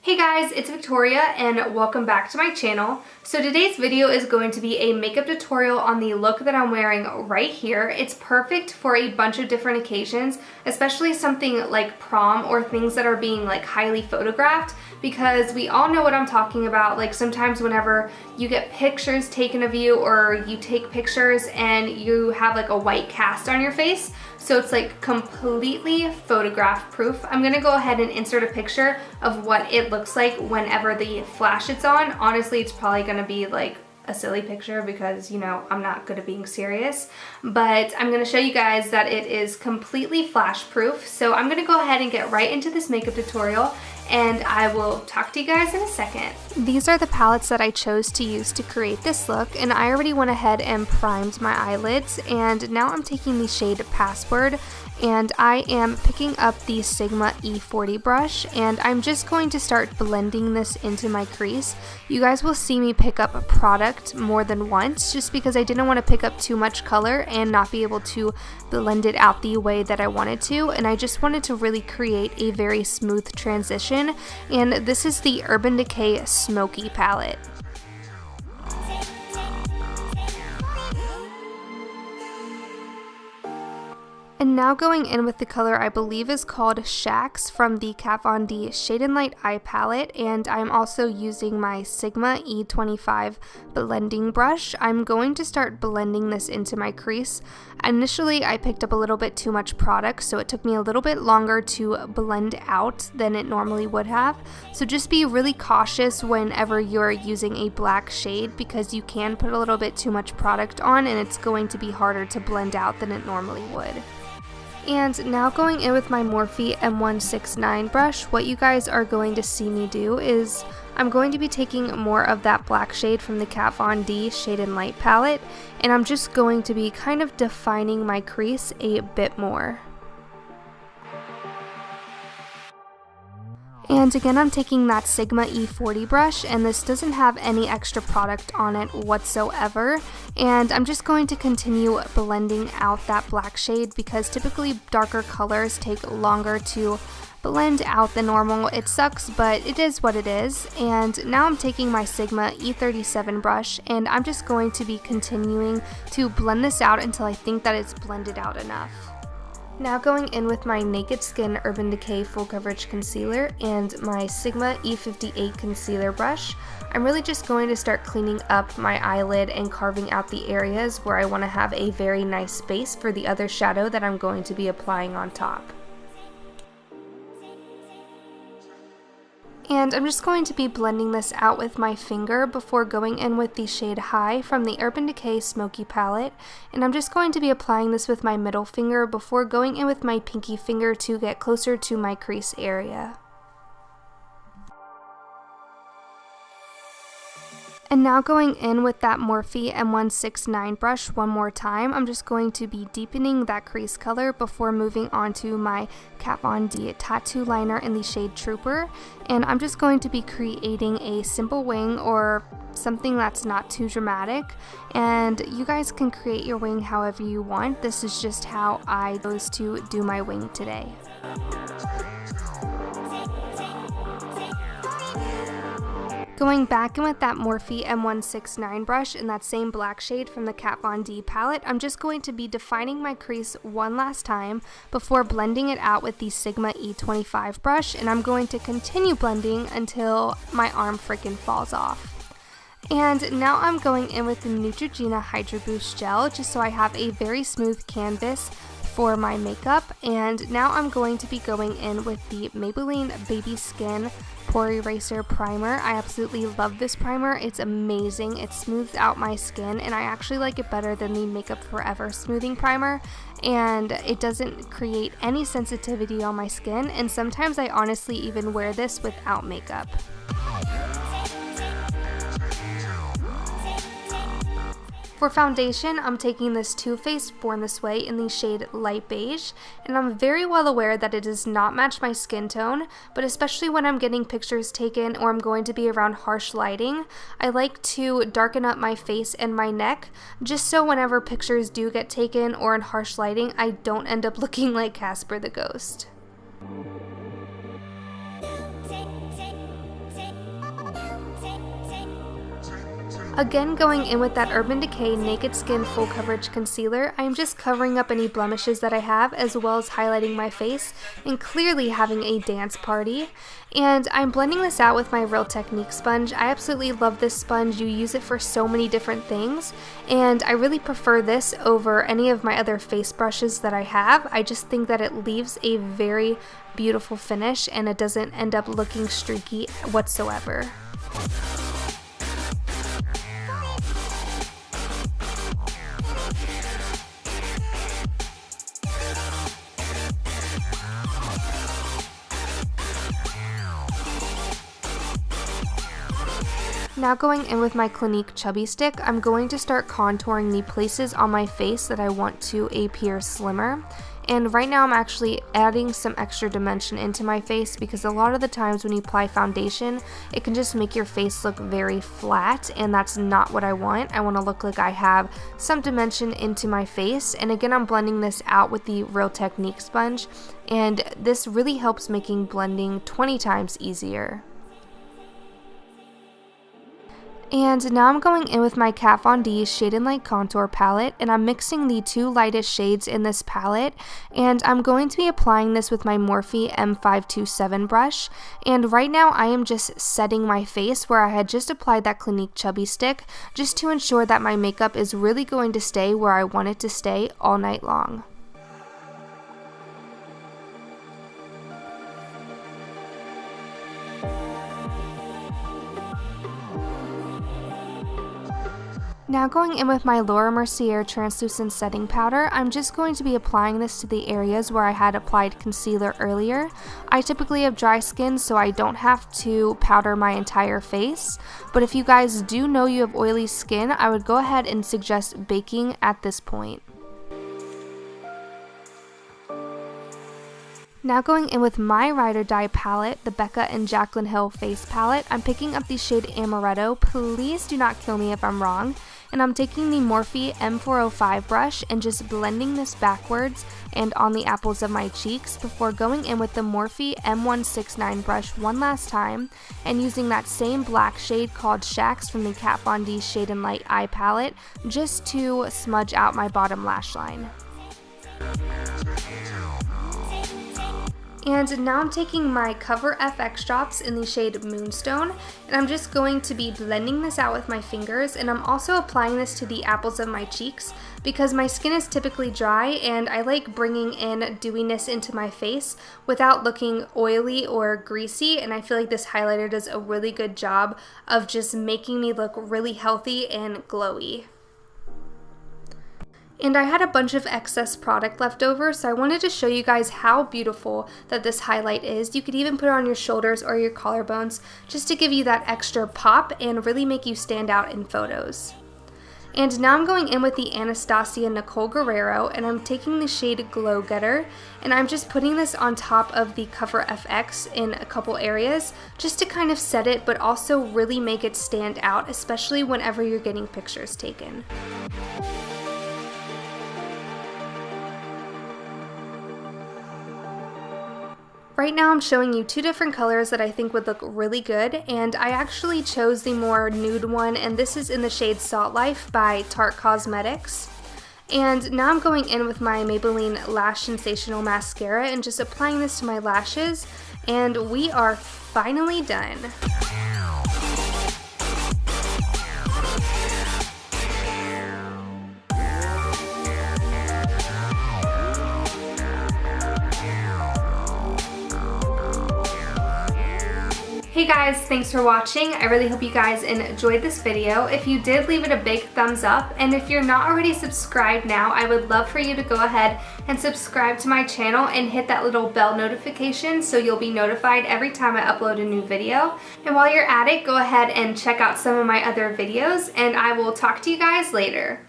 Hey guys, it's Victoria and welcome back to my channel. So today's video is going to be a makeup tutorial on the look that I'm wearing right here. It's perfect for a bunch of different occasions, especially something like prom or things that are being like highly photographed, because we all know what I'm talking about. Like sometimes whenever you get pictures taken of you or you take pictures and you have like a white cast on your face, so it's like completely photograph proof. I'm gonna go ahead and insert a picture of what it looks like whenever the flash it's on. Honestly, it's probably gonna be like a silly picture because, you know, I'm not good at being serious, but I'm gonna show you guys that it is completely flash proof. So I'm gonna go ahead and get right into this makeup tutorial and I will talk to you guys in a second. These are the palettes that I chose to use to create this look, and I already went ahead and primed my eyelids, and now I'm taking the shade Password and I am picking up the Sigma E40 brush and I'm just going to start blending this into my crease. You guys will see me pick up a product more than once just because I didn't want to pick up too much color and not be able to blend it out the way that I wanted to, and I just wanted to really create a very smooth transition, and this is the Urban Decay Smokey palette. And now going in with the color I believe is called Shax from the Kat Von D Shade and Light Eye Palette, and I'm also using my Sigma E25 blending brush. I'm going to start blending this into my crease. Initially I picked up a little bit too much product, so it took me a little bit longer to blend out than it normally would have. So just be really cautious whenever you're using a black shade because you can put a little bit too much product on and it's going to be harder to blend out than it normally would. And now going in with my Morphe M169 brush, what you guys are going to see me do is I'm going to be taking more of that black shade from the Kat Von D Shade and Light palette, and I'm just going to be kind of defining my crease a bit more. And again, I'm taking that Sigma E40 brush, and this doesn't have any extra product on it whatsoever, and I'm just going to continue blending out that black shade because typically darker colors take longer to blend out than normal. It sucks, but it is what it is. And now I'm taking my Sigma E37 brush and I'm just going to be continuing to blend this out until I think that it's blended out enough. Now going in with my Naked Skin Urban Decay Full Coverage Concealer and my Sigma E58 Concealer brush, I'm really just going to start cleaning up my eyelid and carving out the areas where I want to have a very nice space for the other shadow that I'm going to be applying on top. And I'm just going to be blending this out with my finger before going in with the shade High from the Urban Decay Smokey palette. And I'm just going to be applying this with my middle finger before going in with my pinky finger to get closer to my crease area. And now going in with that Morphe M169 brush one more time, I'm just going to be deepening that crease color before moving on to my Kat Von D tattoo liner in the shade Trooper. And I'm just going to be creating a simple wing or something that's not too dramatic. And you guys can create your wing however you want. This is just how I chose to do my wing today. Going back in with that Morphe M169 brush in that same black shade from the Kat Von D palette, I'm just going to be defining my crease one last time before blending it out with the Sigma E25 brush, and I'm going to continue blending until my arm freaking falls off. And now I'm going in with the Neutrogena Hydro Boost Gel just so I have a very smooth canvas for my makeup. And now I'm going to be going in with the Maybelline Baby Skin Pore Eraser Primer. I absolutely love this primer. It's amazing. It smooths out my skin and I actually like it better than the Makeup Forever smoothing primer, and it doesn't create any sensitivity on my skin, and sometimes I honestly even wear this without makeup. For foundation, I'm taking this Too Faced Born This Way in the shade Light Beige, and I'm very well aware that it does not match my skin tone, but especially when I'm getting pictures taken or I'm going to be around harsh lighting, I like to darken up my face and my neck, just so whenever pictures do get taken or in harsh lighting, I don't end up looking like Casper the Ghost. Again, going in with that Urban Decay Naked Skin Full Coverage Concealer, I'm just covering up any blemishes that I have as well as highlighting my face and clearly having a dance party. And I'm blending this out with my Real Technique sponge. I absolutely love this sponge. You use it for so many different things, and I really prefer this over any of my other face brushes that I have. I just think that it leaves a very beautiful finish and it doesn't end up looking streaky whatsoever. Now going in with my Clinique Chubby Stick, I'm going to start contouring the places on my face that I want to appear slimmer. And right now I'm actually adding some extra dimension into my face because a lot of the times when you apply foundation, it can just make your face look very flat, and that's not what I want. I want to look like I have some dimension into my face. And again, I'm blending this out with the Real Technique sponge, and this really helps making blending 20 times easier. And now I'm going in with my Kat Von D Shade and Light Contour Palette, and I'm mixing the two lightest shades in this palette, and I'm going to be applying this with my Morphe M527 brush. And right now I am just setting my face where I had just applied that Clinique Chubby Stick, just to ensure that my makeup is really going to stay where I want it to stay all night long. Now going in with my Laura Mercier Translucent Setting Powder, I'm just going to be applying this to the areas where I had applied concealer earlier. I typically have dry skin, so I don't have to powder my entire face, but if you guys do know you have oily skin, I would go ahead and suggest baking at this point. Now going in with my Ride or Die palette, the Becca and Jaclyn Hill Face Palette, I'm picking up the shade Amaretto. Please do not kill me if I'm wrong. And I'm taking the Morphe M405 brush and just blending this backwards and on the apples of my cheeks before going in with the Morphe M169 brush one last time and using that same black shade called Shax from the Kat Von D Shade and Light Eye Palette just to smudge out my bottom lash line. And now I'm taking my Cover FX drops in the shade Moonstone, and I'm just going to be blending this out with my fingers, and I'm also applying this to the apples of my cheeks because my skin is typically dry and I like bringing in dewiness into my face without looking oily or greasy, and I feel like this highlighter does a really good job of just making me look really healthy and glowy. And I had a bunch of excess product left over, so I wanted to show you guys how beautiful that this highlight is. You could even put it on your shoulders or your collarbones just to give you that extra pop and really make you stand out in photos. And now I'm going in with the AnastasiaxNicole Guerrero, and I'm taking the shade Glow Getter, and I'm just putting this on top of the Cover FX in a couple areas just to kind of set it, but also really make it stand out, especially whenever you're getting pictures taken. Right now I'm showing you two different colors that I think would look really good, and I actually chose the more nude one, and this is in the shade Salt Life by Tarte Cosmetics. And now I'm going in with my Maybelline Lash Sensational Mascara and just applying this to my lashes, and we are finally done. Hey guys, thanks for watching. I really hope you guys enjoyed this video. If you did, leave it a big thumbs up, and if you're not already subscribed now, I would love for you to go ahead and subscribe to my channel and hit that little bell notification so you'll be notified every time I upload a new video. And while you're at it, go ahead and check out some of my other videos, and I will talk to you guys later.